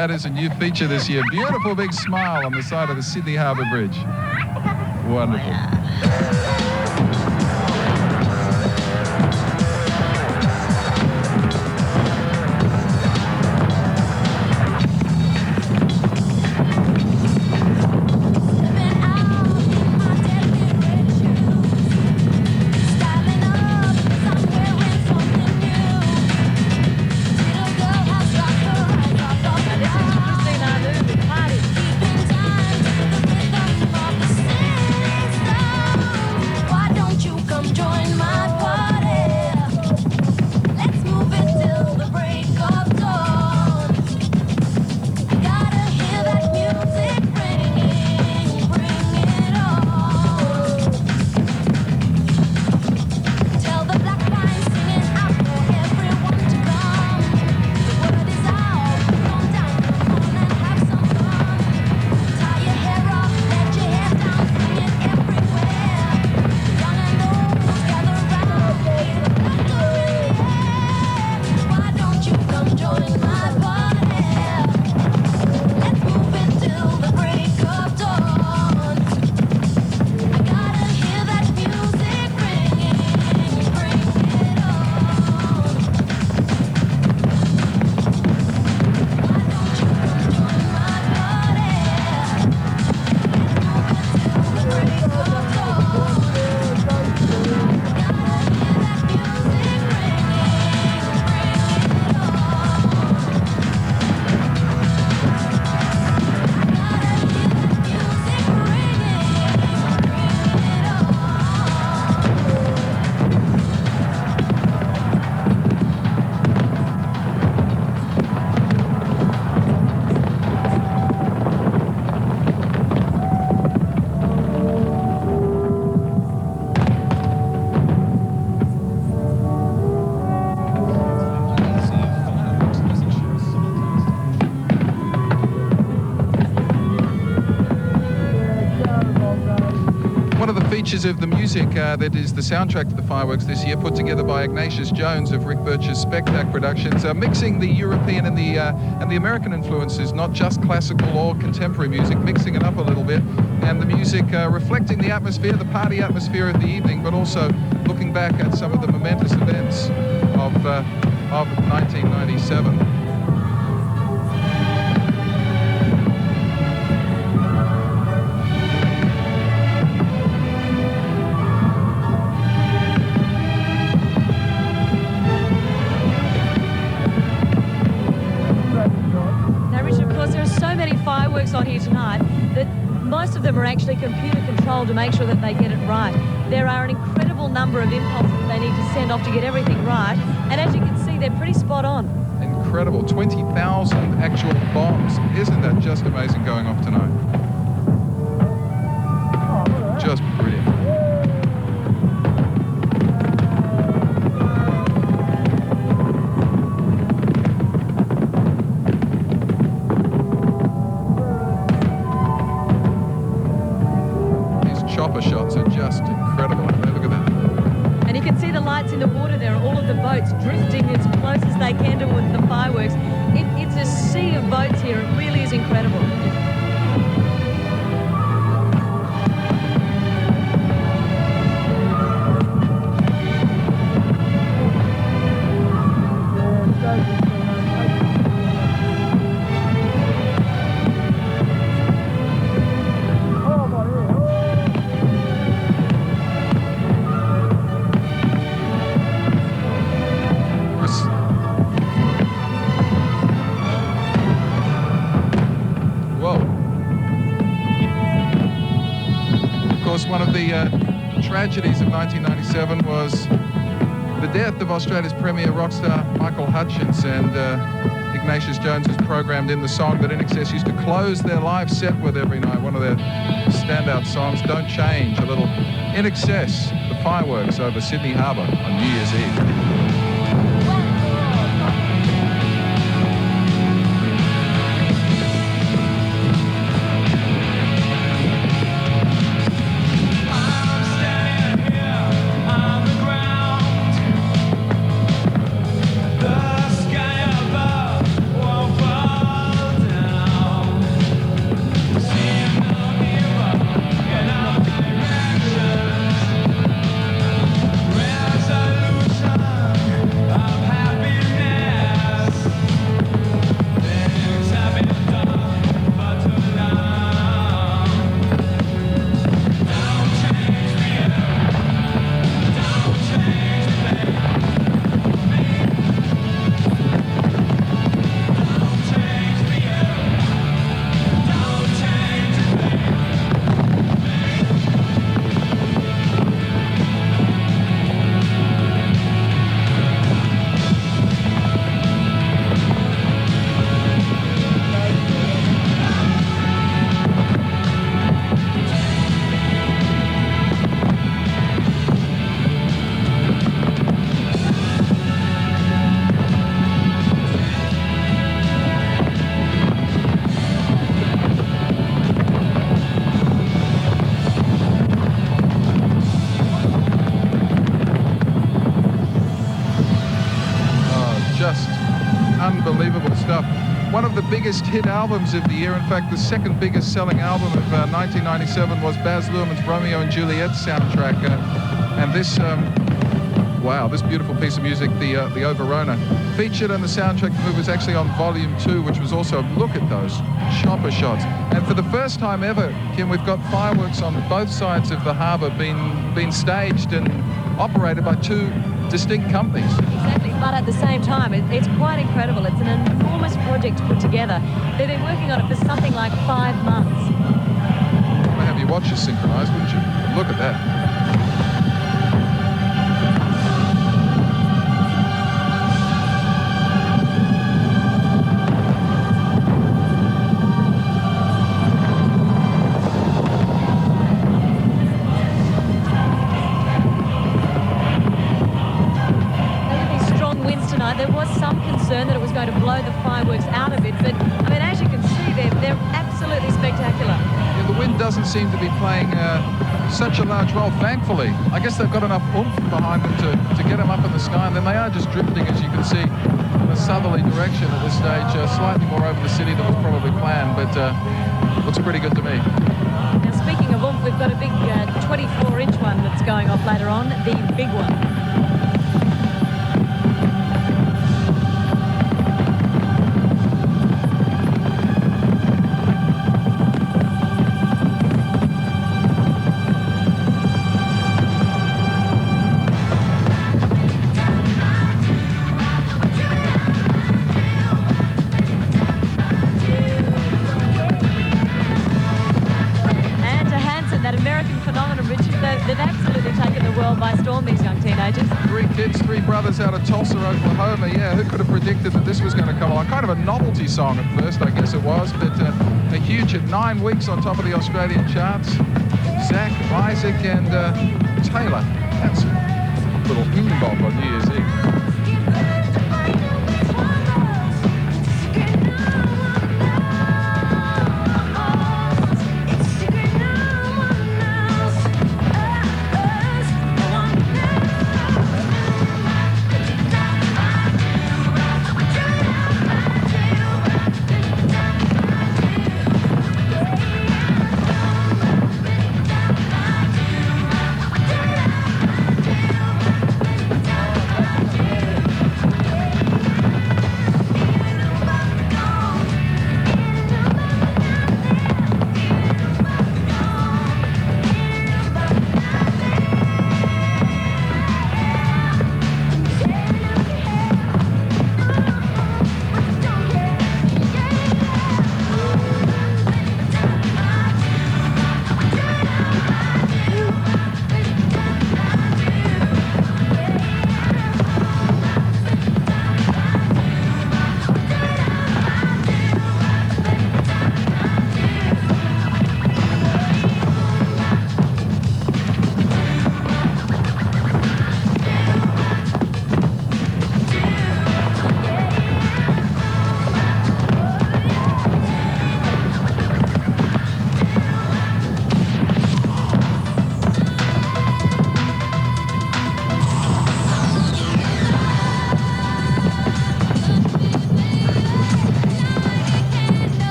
That is a new feature this year. Beautiful big smile on the side of the Sydney Harbour Bridge. Wonderful. Features of the music that is the soundtrack to the fireworks this year, put together by Ignatius Jones of Rick Birch's Spektak Productions, mixing the European and the American influences, not just classical or contemporary music, mixing it up a little bit, and the music reflecting the atmosphere, the party atmosphere of the evening, but also looking back at some of the momentous events of 1997. On here tonight that most of them are actually computer controlled to make sure that they get it right. There are an incredible number of impulses they need to send off to get everything right, and as you can see, they're pretty spot on. Incredible. 20,000 actual bombs. Isn't that just amazing going off tonight? Just brilliant. Shots are just incredible. Look at that. And you can see the lights in the water there, all of the boats drifting as close as they can to the fireworks. It's a sea of boats here. It really is incredible. One of the tragedies of 1997 was the death of Australia's premier rock star Michael Hutchence, and Ignatius Jones was programmed in the song that INXS used to close their live set with every night. One of their standout songs, Don't Change, a little INXS, the fireworks over Sydney Harbour on New Year's Eve. biggest hit albums of the year. In fact, the second biggest selling album of 1997 was Baz Luhrmann's Romeo and Juliet soundtrack. And this, wow, this beautiful piece of music, the Verona, featured on the soundtrack. The movie was actually on Volume 2, which was also, look at those chopper shots. And for the first time ever, Kim, we've got fireworks on both sides of the harbour being staged and operated by two distinct companies. Exactly, but at the same time, it's quite incredible. It's an enormous project to put together. They've been working on it for something like 5 months. I'd have you watch this synchronised, wouldn't you? Look at that. There was some concern that it was going to blow the fireworks out of it, but I mean, as you can see, they're absolutely spectacular. Yeah, the wind doesn't seem to be playing such a large role, thankfully. I guess they've got enough oomph behind them to get them up in the sky, and then they are just drifting, as you can see, in a southerly direction at this stage, slightly more over the city than was probably planned, but looks pretty good to me. Now, speaking of oomph, we've got a big 24-inch one that's going off later on, the big one. Out of Tulsa, Oklahoma. Yeah, who could have predicted that this was going to come along? Kind of a novelty song at first, I guess it was, but a huge hit. 9 weeks on top of the Australian charts. Zach, Isaac, and Taylor. That's a little bebop on New Year's Eve.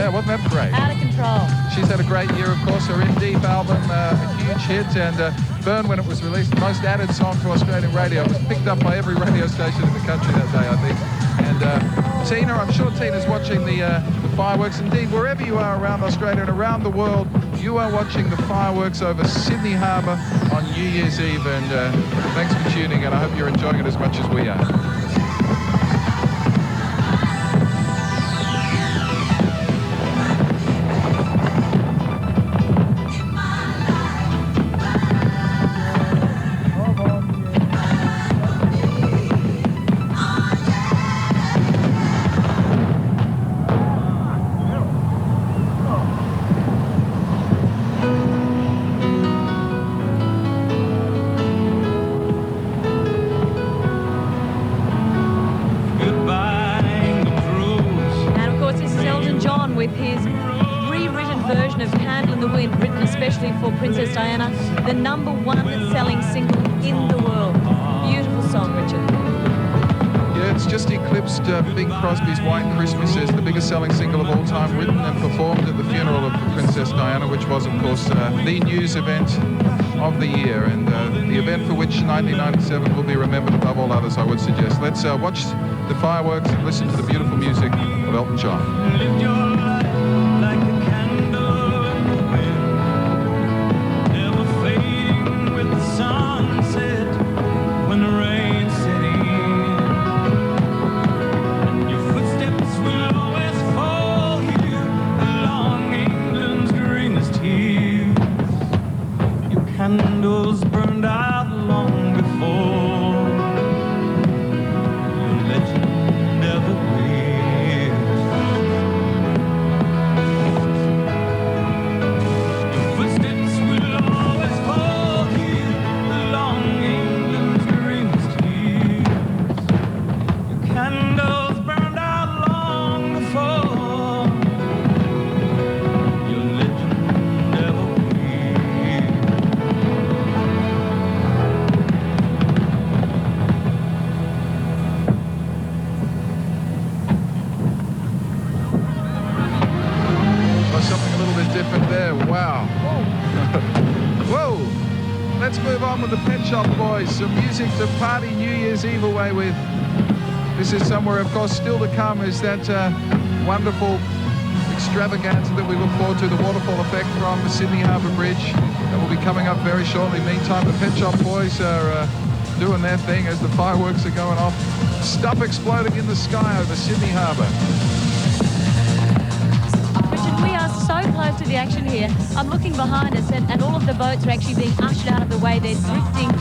Wasn't that great? Out of control. She's had a great year, of course. Her In Deep album, a huge hit, and Burn, when it was released, the most added song to Australian radio. It was picked up by every radio station in the country that day, I think. And Tina, I'm sure Tina's watching the fireworks. Indeed, wherever you are around Australia and around the world, you are watching the fireworks over Sydney Harbour on New Year's Eve. And thanks for tuning, and I hope you're enjoying it as much as we are. Princess Diana, the #1 selling single in the world. Beautiful song, Richard. Yeah, it's just eclipsed Bing Crosby's White Christmas as the biggest selling single of all time, written and performed at the funeral of Princess Diana, which was, of course, the news event of the year, and the event for which 1997 will be remembered above all others, I would suggest. Let's watch the fireworks and listen to the beautiful music of Elton John. Candles burned out long before. Your legend never will. Your footsteps will always fall here along England's greenest hills. Your candles burned out long before. Your legend never will. Different there, wow. Whoa! Let's move on with the Pet Shop Boys. Some music to party New Year's Eve away with. This is somewhere, of course, still to come is that wonderful extravaganza that we look forward to, the waterfall effect from the Sydney Harbour Bridge. That will be coming up very shortly. Meantime, the Pet Shop Boys are doing their thing as the fireworks are going off. Stuff exploding in the sky over Sydney Harbour. So close to the action here. I'm looking behind us and all of the boats are actually being ushered out of the way. They're drifting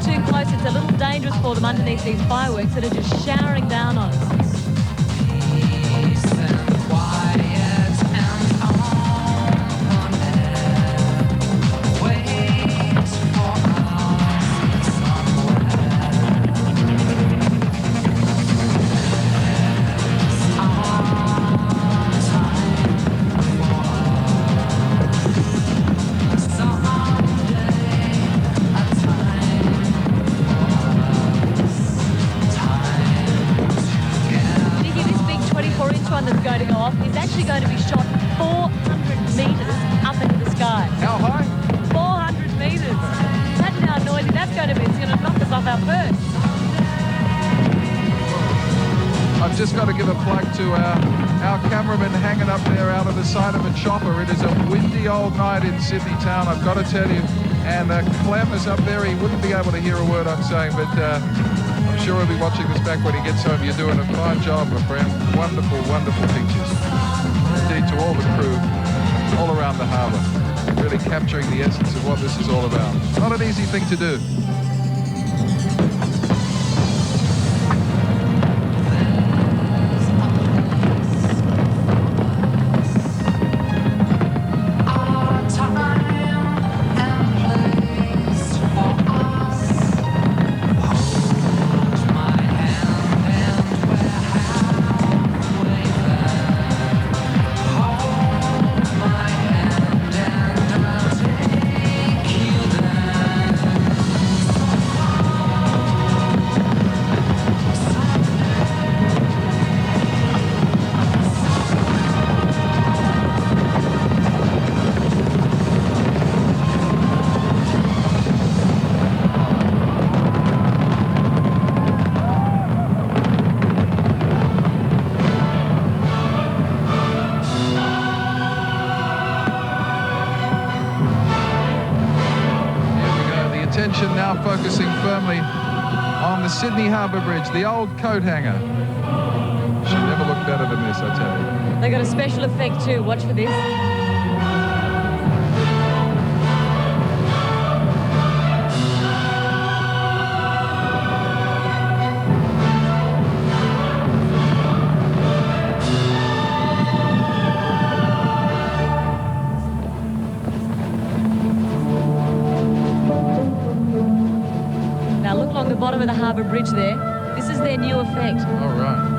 too close. It's a little dangerous for them underneath these fireworks that are just showering down on us. I've just got to give a plug to our cameraman hanging up there out of the side of a chopper. It is a windy old night in Sydney town, I've got to tell you. And Clem is up there. He wouldn't be able to hear a word I'm saying, but I'm sure he'll be watching this back when he gets home. You're doing a fine job, my friend. Wonderful, wonderful pictures. Indeed, to all the crew all around the harbour. Really capturing the essence of what this is all about. Not an easy thing to do. on the Sydney Harbour Bridge, the old coat hanger. Should never look better than this, I tell you. They got a special effect too. Watch for this. Now look along the bottom of the Harbour Bridge there. This is their new effect. All right.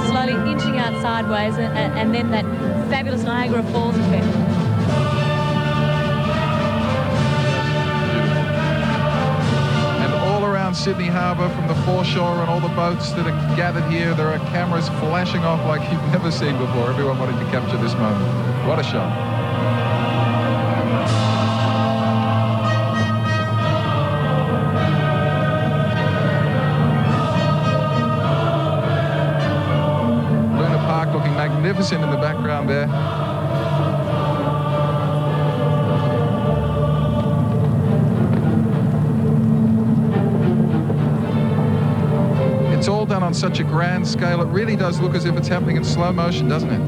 Slowly inching out sideways, and then that fabulous Niagara Falls effect. And all around Sydney Harbour, from the foreshore and all the boats that are gathered here, there are cameras flashing off like you've never seen before. Everyone wanting to capture this moment. What a shot. Looking magnificent in the background there. It's all done on such a grand scale. It really does look as if it's happening in slow motion, doesn't it?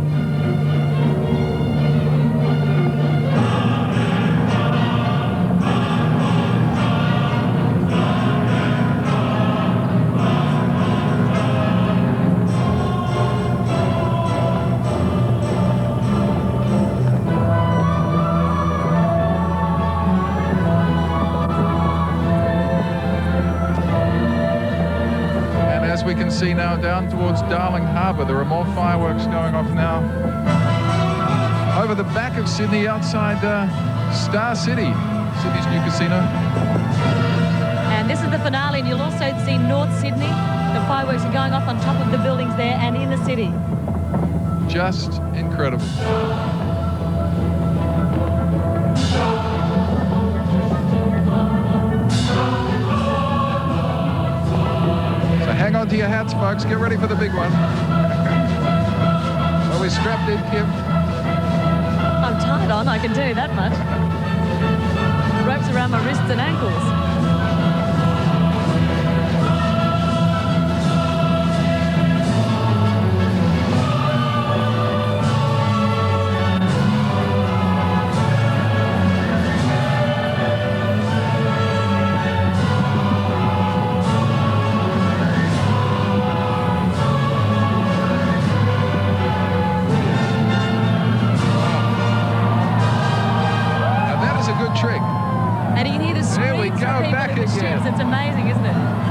We can see now down towards Darling Harbour, there are more fireworks going off now. Over the back of Sydney, outside Star City, Sydney's new casino. And this is the finale, and you'll also see North Sydney. The fireworks are going off on top of the buildings there and in the city. Just incredible. Hang on to your hats, folks. Get ready for the big one. Are we strapped in, Kim? I'm tied on, I can tell you that much. Ropes around my wrists and ankles. Trick. And you can hear the screams There we go, from people back in the again. ships. It's amazing, isn't it?